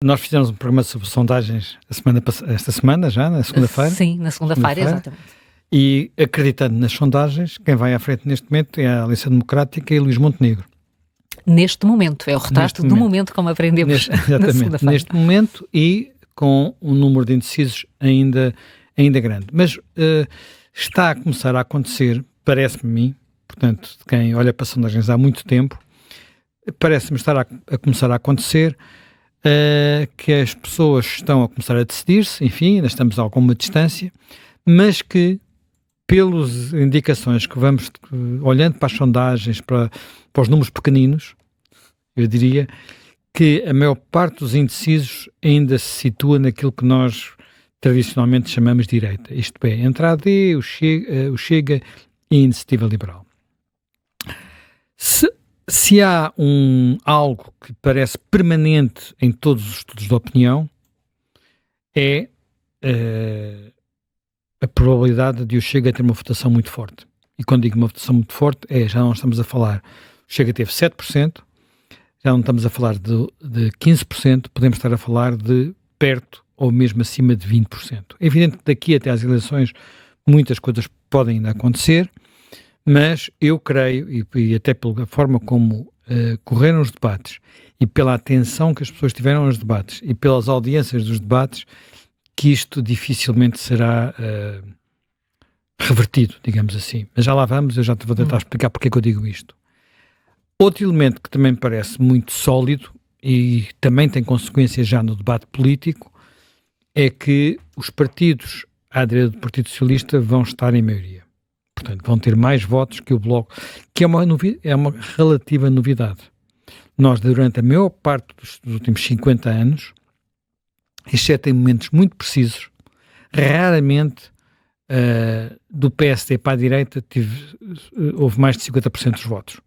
Nós fizemos um programa sobre sondagens esta semana já, na segunda-feira. Sim, na segunda-feira, exatamente. E acreditando nas sondagens, quem vai à frente neste momento é a Aliança Democrática e Luís Montenegro. Neste momento, é o retrato do momento, como aprendemos na segunda-feira. Neste momento e com um número de indecisos ainda grande. Mas está a começar a acontecer, parece-me a mim, portanto, de quem olha para sondagens há muito tempo, parece-me estar a começar a acontecer que as pessoas estão a começar a decidir-se, enfim, ainda estamos a alguma distância, mas que, pelas indicações que vamos olhando para as sondagens, para os números pequeninos, eu diria que a maior parte dos indecisos ainda se situa naquilo que nós tradicionalmente chamamos de direita, isto é, entre a AD, o Chega e a Iniciativa Liberal. Se há algo que parece permanente em todos os estudos de opinião, é a probabilidade de o Chega ter uma votação muito forte. E quando digo uma votação muito forte, já não estamos a falar, o Chega teve 7%, já não estamos a falar de 15%, podemos estar a falar de perto ou mesmo acima de 20%. É evidente que daqui até às eleições muitas coisas podem ainda acontecer, mas eu creio, e até pela forma como correram os debates, e pela atenção que as pessoas tiveram aos debates, e pelas audiências dos debates, que isto dificilmente será revertido, digamos assim. Mas já lá vamos, eu já te vou tentar explicar porque é que eu digo isto. Outro elemento que também me parece muito sólido, e também tem consequências já no debate político, é que os partidos à direita do Partido Socialista vão estar em maioria. Portanto, vão ter mais votos que o Bloco, que é uma relativa novidade. Nós, durante a maior parte dos últimos 50 anos, exceto em momentos muito precisos, raramente do PSD para a direita houve mais de 50% dos votos.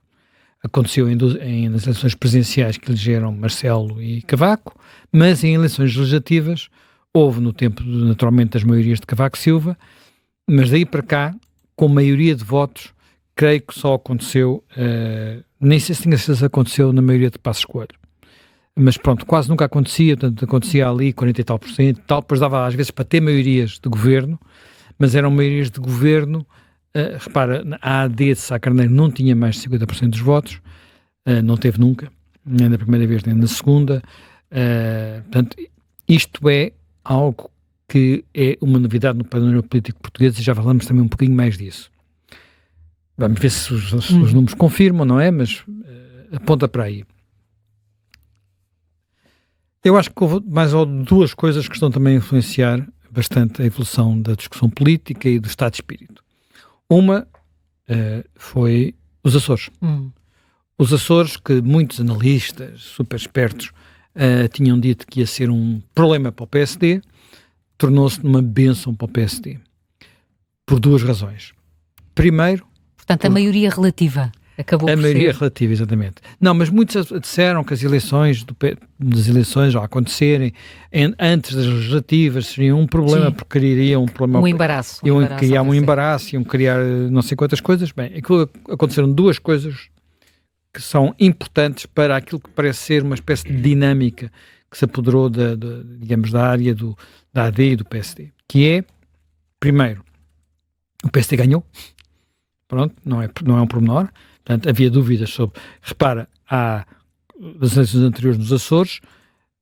Aconteceu nas eleições presidenciais que elegeram Marcelo e Cavaco, mas em eleições legislativas houve no tempo, naturalmente, das maiorias de Cavaco Silva, mas daí para cá, com maioria de votos, creio que só aconteceu, nem sei se tinha certeza aconteceu na maioria de Passos Coelho. Mas pronto, quase nunca acontecia, portanto acontecia ali 40 e tal por cento, depois dava às vezes para ter maiorias de governo, mas eram maiorias de governo, repara, a AD de Sá Carneiro não tinha mais de 50% dos votos, não teve nunca, nem na primeira vez nem na segunda, portanto isto é algo que é uma novidade no panorama político português e já falamos também um pouquinho mais disso. Vamos ver se os números confirmam, não é? Mas aponta para aí. Eu acho que houve mais duas coisas que estão também a influenciar bastante a evolução da discussão política e do estado de espírito. Uma foi os Açores. Os Açores, que muitos analistas super espertos tinham dito que ia ser um problema para o PSD, tornou-se uma bênção para o PSD. Por duas razões. Primeiro... Portanto, a maioria relativa acabou por ser... A maioria relativa, exatamente. Não, mas muitos disseram que as eleições, ao acontecerem antes das legislativas, seriam um problema, porque criariam um problema... Um embaraço. Iam criar um embaraço, iam criar não sei quantas coisas. Bem, aconteceram duas coisas que são importantes para aquilo que parece ser uma espécie de dinâmica que se apoderou digamos, da área da AD e do PSD, que é, primeiro, o PSD ganhou, pronto, não é um pormenor, portanto, havia dúvidas sobre, repara, das eleições anteriores nos Açores,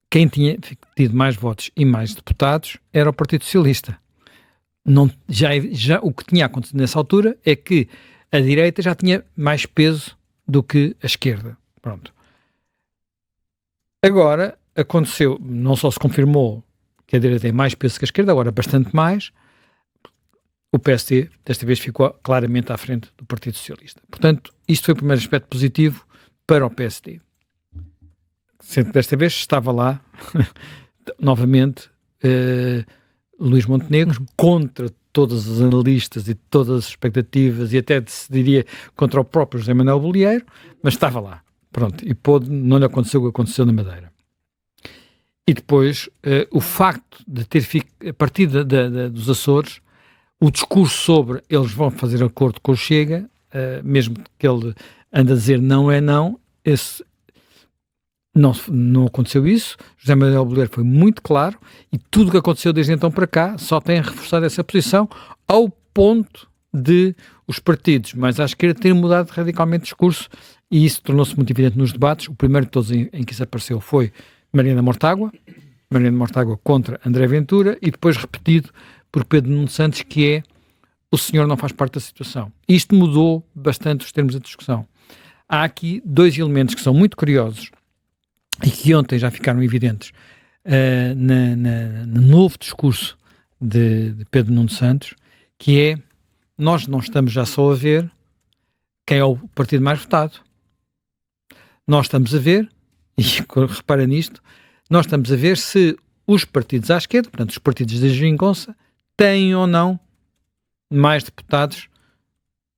quem tinha tido mais votos e mais deputados era o Partido Socialista. Já o que tinha acontecido nessa altura é que a direita já tinha mais peso do que a esquerda, pronto. Agora, aconteceu, não só se confirmou que a direita tem mais peso que a esquerda, agora bastante mais, o PSD desta vez ficou claramente à frente do Partido Socialista. Portanto, isto foi o primeiro aspecto positivo para o PSD. Sendo que desta vez estava lá, novamente, Luís Montenegro, contra todos os analistas e todas as expectativas, e até se diria contra o próprio José Manuel Bolieiro, mas estava lá. Pronto, e não lhe aconteceu o que aconteceu na Madeira. E depois, o facto de ter a partir dos Açores, o discurso sobre eles vão fazer acordo com o Chega, mesmo que ele ande a dizer não é não, Não aconteceu isso. José Manuel Bolheiro foi muito claro e tudo o que aconteceu desde então para cá só tem reforçado essa posição, ao ponto de os partidos mais à esquerda terem mudado radicalmente o discurso, e isso tornou-se muito evidente nos debates. O primeiro de todos em que isso apareceu foi Mariana Mortágua contra André Ventura, e depois repetido por Pedro Nuno Santos, que é: o senhor não faz parte da situação. Isto mudou bastante os termos da discussão. Há aqui dois elementos que são muito curiosos e que ontem já ficaram evidentes no novo discurso de Pedro Nuno Santos, que é: nós não estamos já só a ver quem é o partido mais votado. Nós estamos a ver, e repara nisto, nós estamos a ver se os partidos à esquerda, portanto os partidos da geringonça, têm ou não mais deputados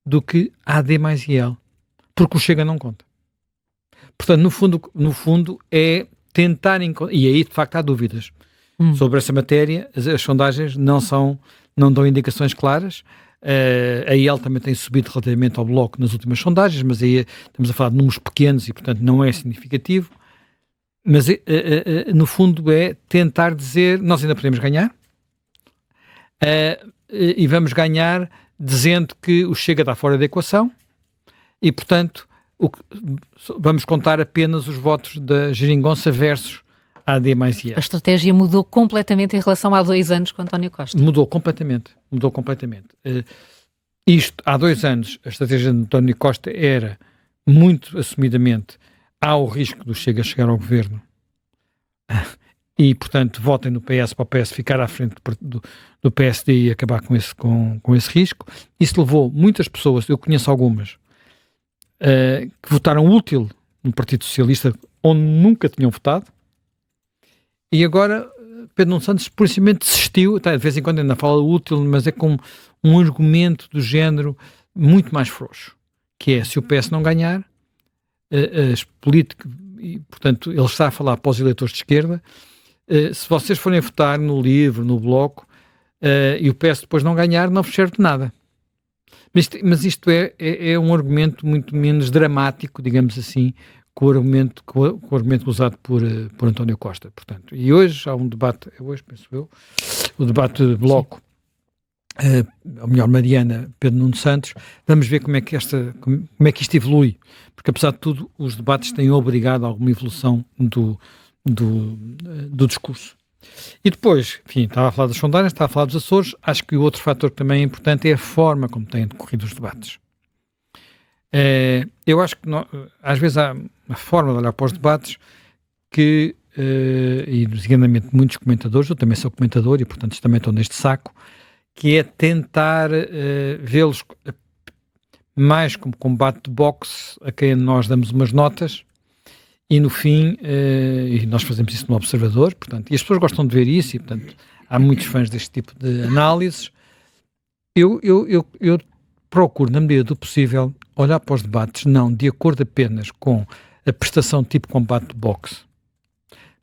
do que AD mais IL, porque o Chega não conta. Portanto, no fundo é tentar, e aí de facto há dúvidas sobre essa matéria. As sondagens não dão indicações claras. A IEL também tem subido relativamente ao Bloco nas últimas sondagens, mas aí estamos a falar de números pequenos e portanto não é significativo. Mas no fundo é tentar dizer: nós ainda podemos ganhar, e vamos ganhar dizendo que o Chega está fora da equação e portanto vamos contar apenas os votos da geringonça versus a AD mais IEL. A estratégia mudou completamente em relação a há 2 anos com António Costa. Mudou completamente. Isto, há 2 anos, a estratégia de António Costa era muito assumidamente: há o risco do Chega chegar ao governo e, portanto, votem no PS para o PS ficar à frente do PSD e acabar com esse risco. Isso levou muitas pessoas, eu conheço algumas, que votaram útil no Partido Socialista, onde nunca tinham votado, e agora Pedro Nuno Santos, por simplesmente, desistiu. De vez em quando ainda fala útil, mas é com um argumento do género muito mais frouxo, que é: se o PS não ganhar, as políticas, e portanto ele está a falar para os eleitores de esquerda, se vocês forem votar no LIVRE, no Bloco, e o PS depois não ganhar, não vos serve de nada. Mas isto é um argumento muito menos dramático, digamos assim, com o argumento usado por António Costa. Portanto, e hoje há um debate, penso eu, o debate de Bloco, ou melhor, Mariana, Pedro Nuno Santos. Vamos ver como é que isto evolui, porque apesar de tudo os debates têm obrigado a alguma evolução do discurso. E depois, enfim, estava a falar das sondagens, estava a falar dos Açores. Acho que o outro fator que também é importante é a forma como têm decorrido os debates. Eu acho que às vezes há uma forma de olhar para os debates que, e designadamente muitos comentadores, eu também sou comentador e portanto também estou neste saco, que é tentar vê-los mais como combate de boxe, a quem nós damos umas notas e no fim, e nós fazemos isso no Observador, portanto, e as pessoas gostam de ver isso e portanto há muitos fãs deste tipo de análises. Eu procuro, na medida do possível, olhar para os debates não de acordo apenas com a prestação tipo combate de boxe,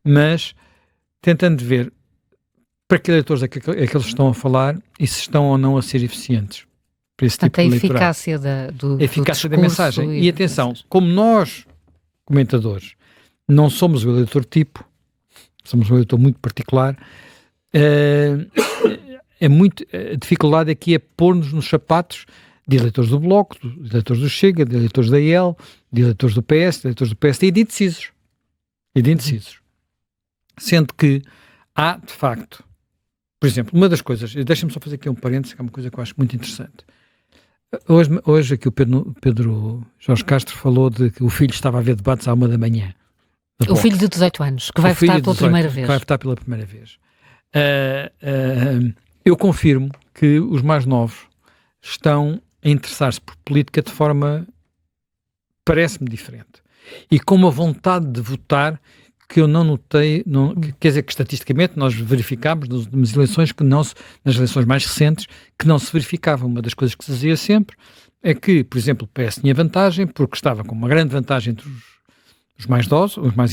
mas tentando ver para que eleitores é que eles estão a falar e se estão ou não a ser eficientes para esse tipo de eleitorado. A eficácia a eficácia da mensagem. E atenção, como nós, comentadores, não somos o eleitor tipo, somos um eleitor muito particular, a dificuldade aqui é pôr-nos nos sapatos de eleitores do Bloco, de eleitores do Chega, de eleitores da IEL, de eleitores do PS, de eleitores do PSD e de indecisos. Sendo que há, de facto, por exemplo, uma das coisas, deixa-me só fazer aqui um parênteses, que é uma coisa que eu acho muito interessante. Hoje aqui o Pedro Jorge Castro falou de que o filho estava a ver debates à 1h da manhã. O filho de 18 anos, que vai votar pela primeira vez. Vai votar pela primeira vez. Eu confirmo que os mais novos estão a interessar-se por política de forma, parece-me, diferente. E com uma vontade de votar que eu não notei, quer dizer que estatisticamente nós verificámos nas eleições nas eleições mais recentes, que não se verificava. Uma das coisas que se dizia sempre é que, por exemplo, o PS tinha vantagem porque estava com uma grande vantagem entre os mais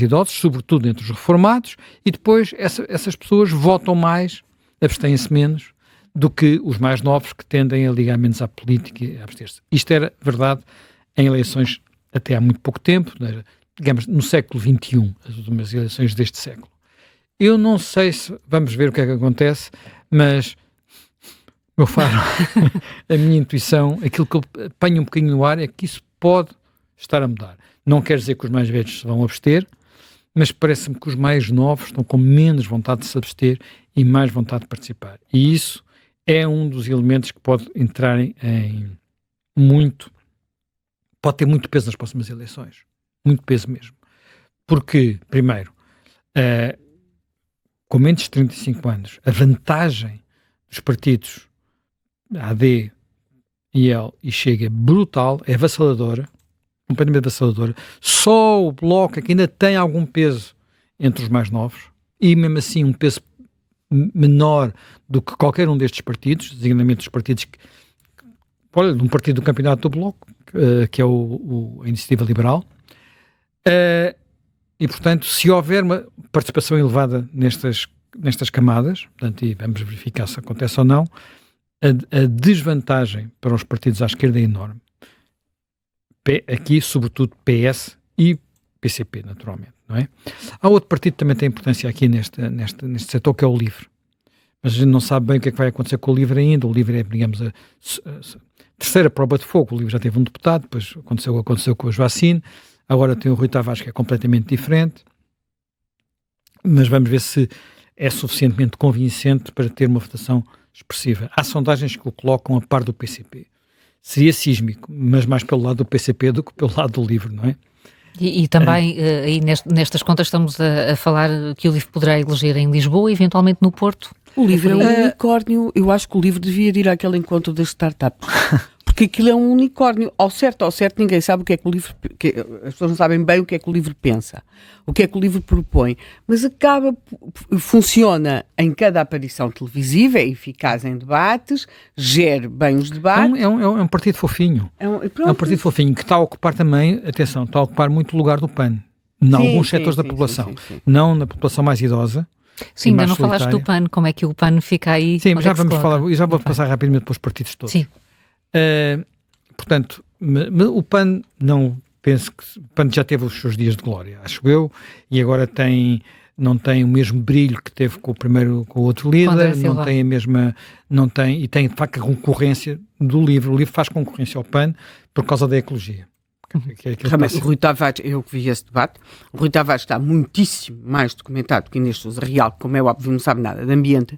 idosos, sobretudo entre os reformados, e depois essas pessoas votam mais, abstêm-se menos, do que os mais novos que tendem a ligar menos à política e a abster-se. Isto era verdade em eleições até há muito pouco tempo, digamos, no século XXI, as últimas eleições deste século. Eu não sei se, vamos ver o que é que acontece, mas meu faro, a minha intuição, aquilo que eu apanho um bocadinho no ar é que isso pode estar a mudar. Não quer dizer que os mais velhos se vão abster, mas parece-me que os mais novos estão com menos vontade de se abster e mais vontade de participar. E isso é um dos elementos que pode entrar pode ter muito peso nas próximas eleições. Muito peso mesmo. Porque, primeiro, com menos de 35 anos, a vantagem dos partidos AD, IL e Chega é brutal, é avassaladora, completamente avassaladora. Só o Bloco é que ainda tem algum peso entre os mais novos, e mesmo assim um peso menor do que qualquer um destes partidos, designadamente os partidos olha, de um partido do campeonato do Bloco, que é a Iniciativa Liberal, e portanto, se houver uma participação elevada nestas camadas, portanto, e vamos verificar se acontece ou não, a desvantagem para os partidos à esquerda é enorme. Aqui, sobretudo, PS e PCP, naturalmente, não é? Há outro partido que também tem importância aqui neste setor, que é o LIVRE. Mas a gente não sabe bem o que é que vai acontecer com o LIVRE ainda. O LIVRE é, digamos, a terceira prova de fogo. O LIVRE já teve um deputado, depois aconteceu com o Joacine, agora tem o Rui Tavares, que é completamente diferente. Mas vamos ver se é suficientemente convincente para ter uma votação expressiva. Há sondagens que o colocam a par do PCP. Seria sísmico, mas mais pelo lado do PCP do que pelo lado do LIVRE, não é? E também, aí nestas contas, estamos a falar que o LIVRE poderá eleger em Lisboa, eventualmente no Porto. O LIVRE é um unicórnio. Eu acho que o LIVRE devia ir àquele encontro das startups. Porque aquilo é um unicórnio. Ao certo, ninguém sabe o que é que o LIVRE... as pessoas não sabem bem o que é que o LIVRE pensa. O que é que o LIVRE propõe. Mas funciona em cada aparição televisiva, é eficaz em debates, gera bem os debates. É um partido fofinho. É um partido fofinho que está a ocupar também, atenção, está a ocupar muito lugar do PAN. Em alguns setores da população. Sim. Não na população mais idosa. Sim, ainda não falaste do PAN. Como é que o PAN fica aí? Sim, já vamos falar. E já vou passar rapidamente para os partidos todos. Sim. Portanto, o PAN penso que o PAN já teve os seus dias de glória, acho eu, e agora não tem o mesmo brilho que teve com o outro líder, não tem a mesma, e tem de facto a concorrência do LIVRE. O LIVRE faz concorrência ao PAN por causa da ecologia. Realmente, o Rui Tavares, eu que vi esse debate, o Rui Tavares está muitíssimo mais documentado que Inês Sousa Real, como é óbvio, não sabe nada de ambiente,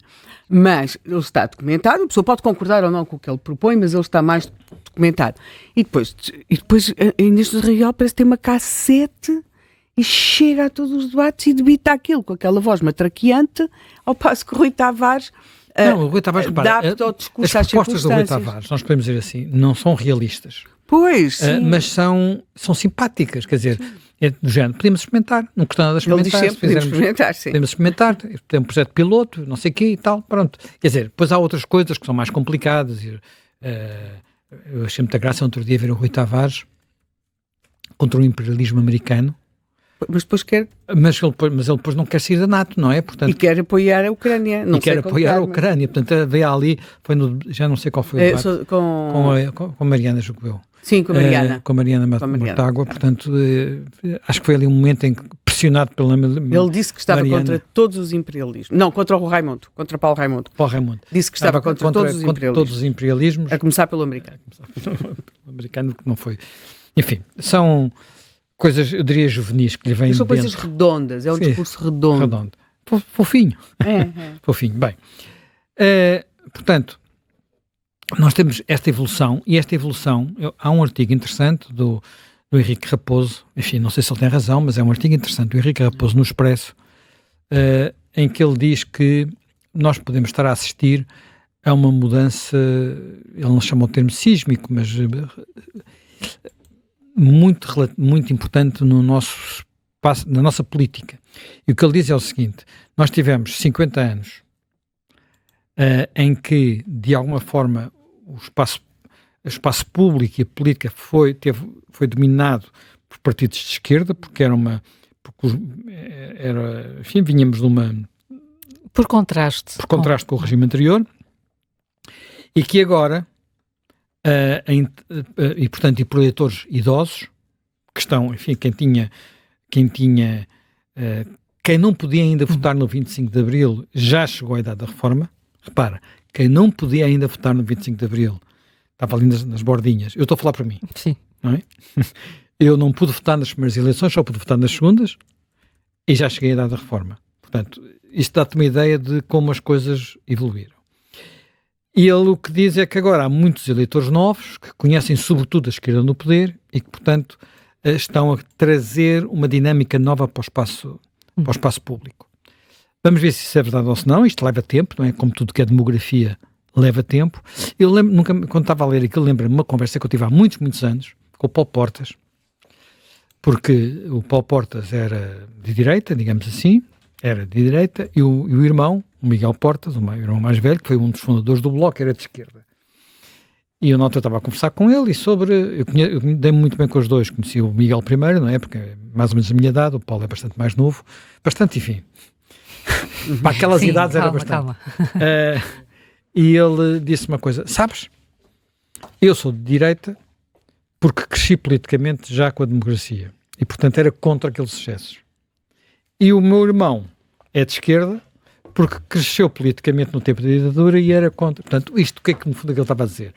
mas ele está documentado, a pessoa pode concordar ou não com o que ele propõe, mas ele está mais documentado. E depois a Inês Sousa Real parece ter uma cassete e chega a todos os debates e debita aquilo com aquela voz matraqueante, ao passo que o Rui Tavares... o Rui Tavares, repara, as propostas do Rui Tavares, nós podemos dizer assim, não são realistas. Pois, mas são simpáticas, quer dizer, é do género, podemos experimentar, não custa nada experimentar. Ele diz sempre, podemos experimentar, tem um projeto piloto, não sei o quê e tal, pronto. Quer dizer, depois há outras coisas que são mais complicadas. Eu achei muita graça outro dia ver o Rui Tavares contra o imperialismo americano. Mas depois quer... Mas ele depois não quer sair da NATO, não é? Portanto, e quer apoiar a Ucrânia. A Ucrânia. Portanto, veio ali, já não sei qual foi o debate, com a Mariana Jucoveu. Sim, com a Mariana. Com a Mariana Mortágua. Portanto, acho que foi ali um momento em que, pressionado pela Ele disse que estava Mariana, contra todos os imperialismos. Não, contra o Raimundo, contra Paulo Raimundo. Disse que estava contra todos os imperialismos. A começar pelo americano. O americano que não foi. Enfim, são... coisas, eu diria, juvenis que lhe vêm são dentro. Coisas redondas, é um discurso redondo. Fofinho. Fofinho. Bem, portanto, nós temos esta evolução, e esta evolução, há um artigo interessante do Henrique Raposo, enfim, não sei se ele tem razão, mas é um artigo interessante do Henrique Raposo no Expresso, em que ele diz que nós podemos estar a assistir a uma mudança, ele não chama o termo sísmico, mas... muito importante no nosso espaço, na nossa política. E o que ele diz é o seguinte: nós tivemos 50 anos em que, de alguma forma, o espaço público e a política foi dominado por partidos de esquerda, porque enfim, vínhamos de uma... Por contraste com o regime anterior, e que agora... e portanto, e por eleitores idosos, que estão, enfim, quem tinha quem não podia ainda votar no 25 de Abril já chegou à idade da reforma. Repara, quem não podia ainda votar no 25 de Abril estava ali nas bordinhas. Eu estou a falar para mim. Sim. Não é? Eu não pude votar nas primeiras eleições, só pude votar nas segundas e já cheguei à idade da reforma. Portanto, isto dá-te uma ideia de como as coisas evoluíram. E ele o que diz é que agora há muitos eleitores novos que conhecem sobretudo a esquerda no poder e que, portanto, estão a trazer uma dinâmica nova para o espaço público. Vamos ver se isso é verdade ou se não. Isto leva tempo, não é? Como tudo que é demografia, leva tempo. Eu lembro, quando estava a ler aquilo, lembro-me de uma conversa que eu tive há muitos, muitos anos com o Paulo Portas, porque o Paulo Portas era de direita, digamos assim, e o irmão, o Miguel Portas, o meu irmão mais velho, que foi um dos fundadores do Bloco, era de esquerda. E eu estava a conversar com ele e eu dei-me muito bem com os dois. Conheci o Miguel primeiro, não é? Porque é mais ou menos a minha idade, o Paulo é bastante mais novo. Bastante, enfim. Para aquelas idades era bastante. Calma. E ele disse uma coisa, sabes, eu sou de direita porque cresci politicamente já com a democracia e, portanto, era contra aqueles excessos. E o meu irmão é de esquerda porque cresceu politicamente no tempo da ditadura e era contra. Portanto, isto, o que é que no fundo ele estava a dizer?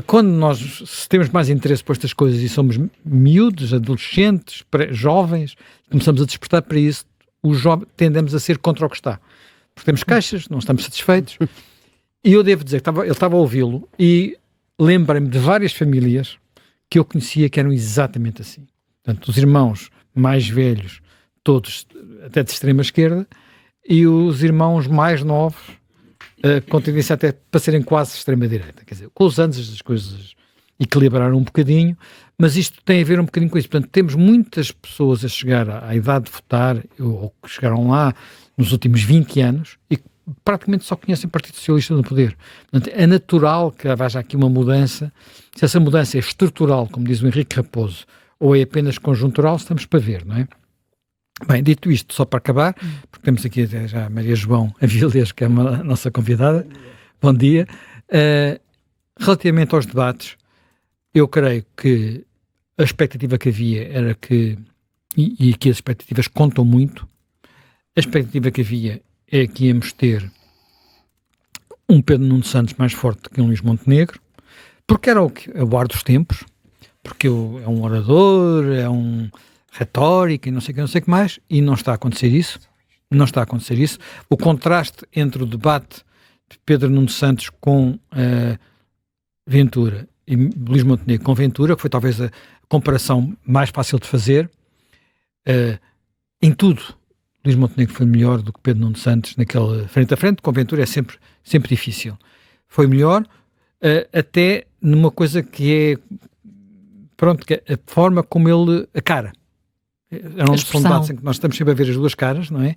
Quando nós temos mais interesse por estas coisas e somos miúdos, adolescentes, jovens, começamos a despertar para isso, os jovens tendemos a ser contra o que está. Porque temos queixas, não estamos satisfeitos. E eu devo dizer que ele estava a ouvi-lo e lembrei-me de várias famílias que eu conhecia que eram exatamente assim. Portanto, os irmãos mais velhos, todos até de extrema esquerda, e os irmãos mais novos, com tendência até para serem quase extrema-direita. Quer dizer, com os anos as coisas equilibraram um bocadinho, mas isto tem a ver um bocadinho com isso. Portanto, temos muitas pessoas a chegar à idade de votar, ou que chegaram lá nos últimos 20 anos, e praticamente só conhecem o Partido Socialista no poder. Portanto, é natural que haja aqui uma mudança. Se essa mudança é estrutural, como diz o Henrique Raposo, ou é apenas conjuntural, estamos para ver, não é? Bem, dito isto, só para acabar, porque temos aqui até já a Maria João Avilés, que é a nossa convidada. Bom dia. Relativamente aos debates, eu creio que a expectativa que havia era que, e que as expectativas contam muito, a expectativa que havia é que íamos ter um Pedro Nuno Santos mais forte que um Luís Montenegro, porque era o ar dos tempos, porque é um orador, é um retórica e não sei o que mais, e não está a acontecer isso. Não está a acontecer isso. O contraste entre o debate de Pedro Nuno Santos com Ventura e Luís Montenegro com Ventura, que foi talvez a comparação mais fácil de fazer, em tudo, Luís Montenegro foi melhor do que Pedro Nuno Santos naquela frente a frente. Com Ventura é sempre difícil. Foi melhor, até numa coisa que é, pronto, que é a forma como ele, a cara. São debates em que nós estamos sempre a ver as duas caras, não é?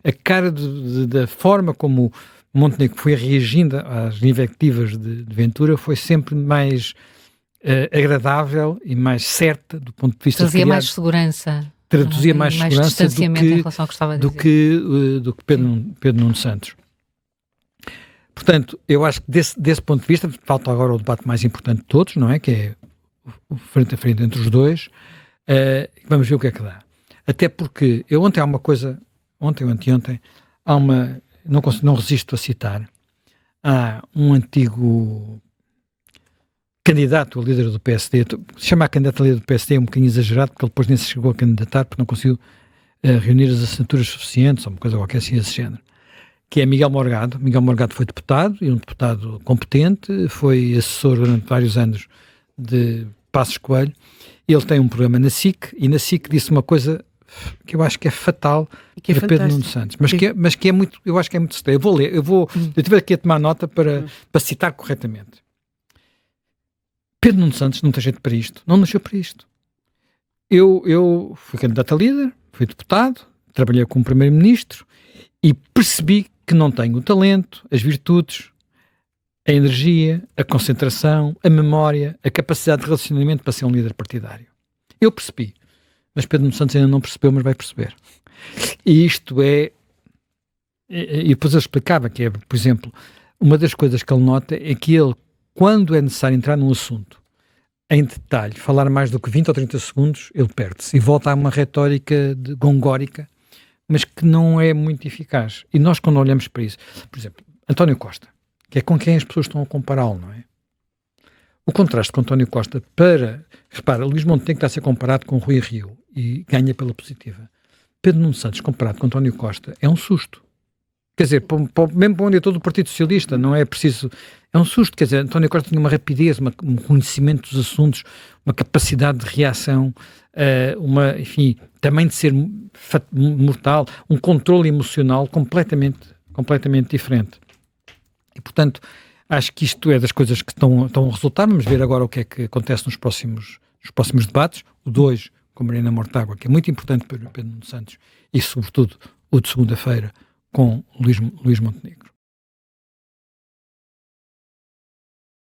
A cara da forma como Montenegro foi reagindo às invectivas de Ventura foi sempre mais agradável e mais certa do ponto de vista trazia mais segurança. Traduzia mais segurança do que Pedro Nuno Santos. Portanto, eu acho que desse ponto de vista, falta agora o debate mais importante de todos, não é? Que é o frente a frente entre os dois. Vamos ver o que é que dá. Até porque ontem ou anteontem, há uma, não resisto a citar, há um antigo candidato a líder do PSD, chamar candidato a líder do PSD é um bocadinho exagerado, porque ele depois nem se chegou a candidatar, porque não conseguiu reunir as assinaturas suficientes, ou uma coisa qualquer assim desse género, que é Miguel Morgado. Miguel Morgado foi deputado, e um deputado competente, foi assessor durante vários anos de Passos Coelho. Ele tem um programa na SIC, e na SIC disse uma coisa que eu acho que é fatal para Pedro Nuno Santos, mas que é muito, eu acho que é muito estranho. Eu estive aqui a tomar nota para citar corretamente. Pedro Nuno Santos não tem jeito para isto, não nasceu para isto. Eu fui candidato a líder, fui deputado, trabalhei como primeiro-ministro e percebi que não tenho o talento, as virtudes, a energia, a concentração, a memória, a capacidade de relacionamento para ser um líder partidário. Eu percebi, mas Pedro Nuno Santos ainda não percebeu, mas vai perceber. E isto é... E depois eu explicava que é, por exemplo, uma das coisas que ele nota é que ele, quando é necessário entrar num assunto em detalhe, falar mais do que 20 ou 30 segundos, ele perde-se e volta a uma retórica gongórica, mas que não é muito eficaz. E nós, quando olhamos para isso, por exemplo, António Costa, que é com quem as pessoas estão a compará-lo, não é? O contraste com António Costa repara, Luís Montenegro está a ser comparado com Rui Rio e ganha pela positiva. Pedro Nuno Santos comparado com António Costa é um susto. Quer dizer, mesmo para onde é todo o Partido Socialista, não é preciso... É um susto, quer dizer, António Costa tinha uma rapidez, um conhecimento dos assuntos, uma capacidade de reação, enfim, também de ser mortal, um controle emocional completamente diferente. E, portanto, acho que isto é das coisas que estão a resultar. Vamos ver agora o que é que acontece nos próximos debates. O 2, com Mariana Mortágua, que é muito importante para Pedro Nuno Santos, e, sobretudo, o de segunda-feira, com Luís Montenegro.